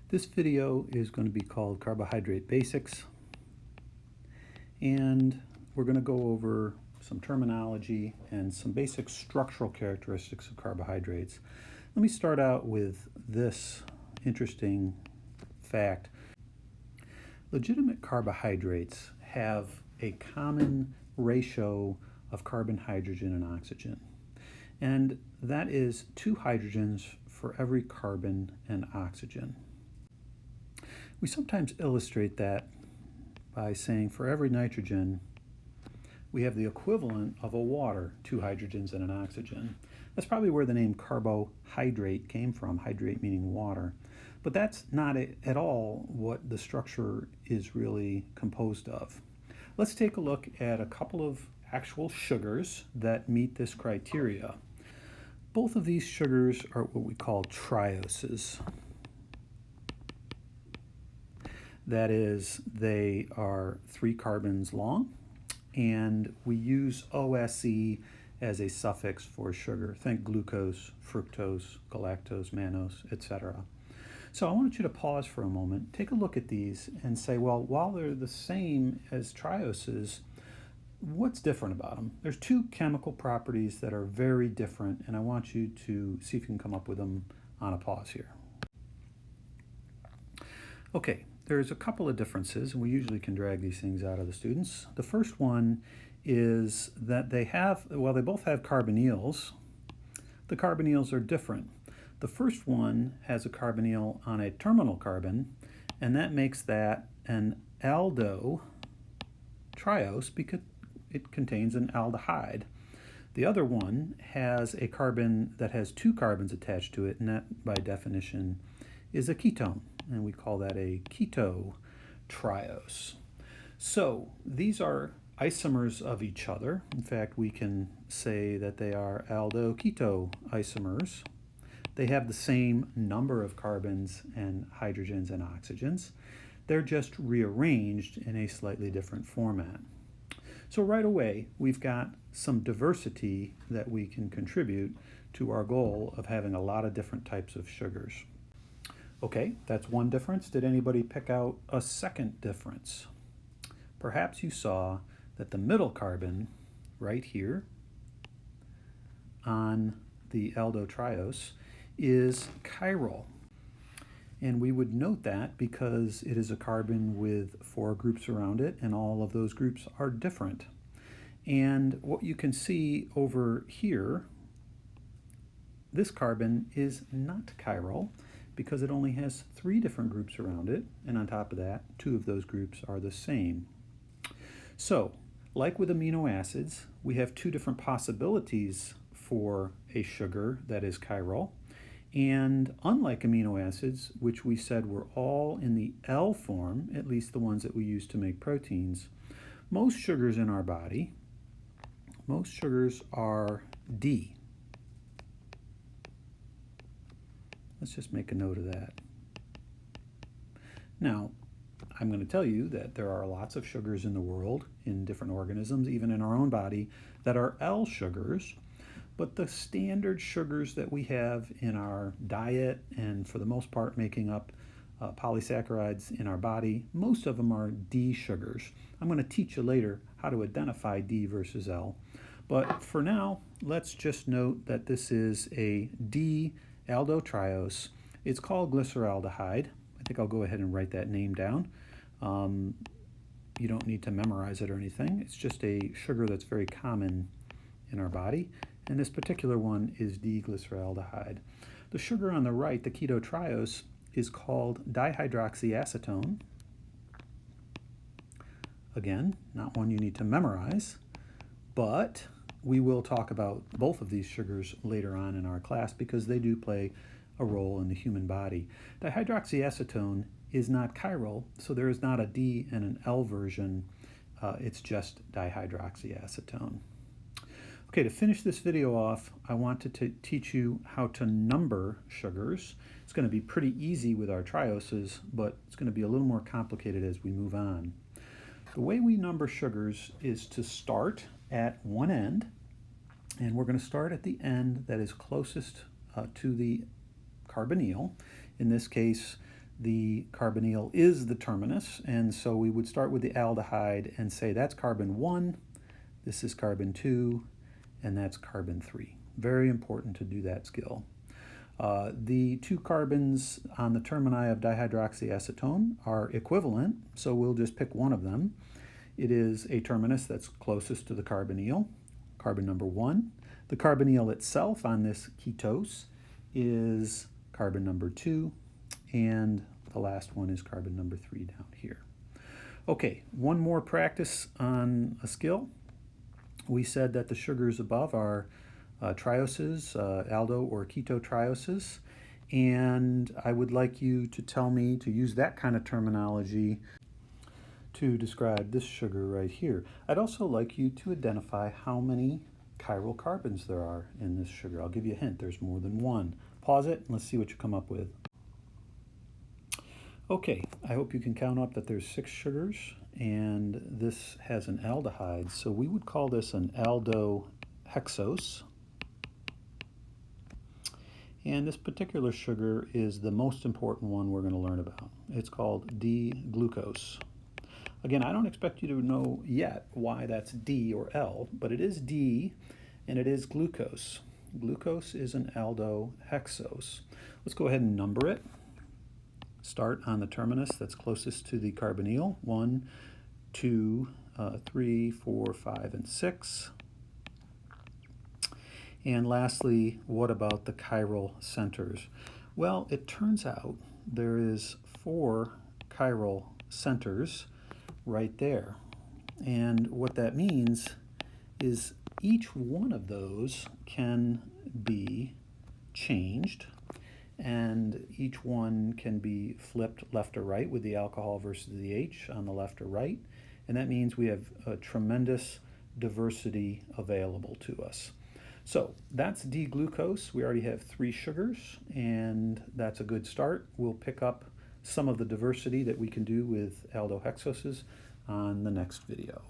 This video is going to be called Carbohydrate Basics, and we're going to go over some terminology and some basic structural characteristics of carbohydrates. Let me start out with this interesting fact. Legitimate carbohydrates have a common ratio of carbon, hydrogen, and oxygen, and that is 2 hydrogens for every carbon and oxygen. We sometimes illustrate that by saying for every nitrogen, we have the equivalent of a water, 2 hydrogens and an oxygen. That's probably where the name carbohydrate came from, hydrate meaning water. But that's not at all what the structure is really composed of. Let's take a look at a couple of actual sugars that meet this criteria. Both of these sugars are what we call trioses. That is, they are 3 carbons long, and we use OSE as a suffix for sugar. Think glucose, fructose, galactose, mannose, etc. So I want you to pause for a moment, take a look at these, and say, well, while they're the same as trioses, what's different about them? There's 2 chemical properties that are very different, and I want you to see if you can come up with them on a pause here. Okay. There's a couple of differences, and we usually can drag these things out of the students. The first one is that they both have carbonyls. The carbonyls are different. The first one has a carbonyl on a terminal carbon, and that makes that an aldotriose because it contains an aldehyde. The other one has a carbon that has 2 carbons attached to it, and that by definition is a ketone, and we call that a ketotriose. So these are isomers of each other. In fact, we can say that they are aldo-keto isomers. They have the same number of carbons and hydrogens and oxygens. They're just rearranged in a slightly different format. So right away, we've got some diversity that we can contribute to our goal of having a lot of different types of sugars. Okay, that's one difference. Did anybody pick out a second difference? Perhaps you saw that the middle carbon right here on the aldotriose is chiral. And we would note that because it is a carbon with 4 groups around it, and all of those groups are different. And what you can see over here, this carbon is not chiral, because it only has 3 different groups around it, and on top of that, 2 of those groups are the same. So, like with amino acids, we have 2 different possibilities for a sugar that is chiral, and unlike amino acids, which we said were all in the L form, at least the ones that we use to make proteins, most sugars in our body, most sugars are D. Let's just make a note of that. Now, I'm going to tell you that there are lots of sugars in the world, in different organisms, even in our own body, that are L sugars, but the standard sugars that we have in our diet and for the most part making up polysaccharides in our body, most of them are D sugars. I'm going to teach you later how to identify D versus L, but for now, let's just note that this is a D aldotriose. It's called glyceraldehyde. I think I'll go ahead and write that name down. You don't need to memorize it or anything. It's just a sugar that's very common in our body, and this particular one is D-glyceraldehyde. The sugar on the right, the ketotriose, is called dihydroxyacetone. Again, not one you need to memorize, but we will talk about both of these sugars later on in our class because they do play a role in the human body. Dihydroxyacetone is not chiral, so there is not a D and an L version. It's just dihydroxyacetone. Okay, to finish this video off, I want to teach you how to number sugars. It's going to be pretty easy with our trioses, but it's going to be a little more complicated as we move on. The way we number sugars is to start at one end, and we're going to start at the end that is closest to the carbonyl. In this case, the carbonyl is the terminus, and so we would start with the aldehyde and say that's carbon 1, this is carbon 2, and that's carbon 3. Very important to do that skill. The 2 carbons on the termini of dihydroxyacetone are equivalent, so we'll just pick one of them. It is a terminus that's closest to the carbonyl, carbon number 1. The carbonyl itself on this ketose is carbon number 2, and the last one is carbon number 3 down here. Okay, one more practice on a skill. We said that the sugars above are trioses, aldo or keto trioses, and I would like you to tell me to use that kind of terminology to describe this sugar right here. I'd also like you to identify how many chiral carbons there are in this sugar. I'll give you a hint, there's more than one. Pause it and let's see what you come up with. Okay, I hope you can count up that there's 6 sugars, and this has an aldehyde, so we would call this an aldohexose. And this particular sugar is the most important one we're going to learn about. It's called D-glucose. Again, I don't expect you to know yet why that's D or L, but it is D and it is glucose. Glucose is an aldohexose. Let's go ahead and number it. Start on the terminus that's closest to the carbonyl. 1, 2, 3, 4, 5, and 6. And lastly, what about the chiral centers? Well, it turns out there is 4 chiral centers right there. And what that means is each one of those can be changed, and each one can be flipped left or right with the alcohol versus the H on the left or right. And that means we have a tremendous diversity available to us. So that's D-glucose. We already have 3 sugars, and that's a good start. We'll pick up some of the diversity that we can do with aldohexoses on the next video.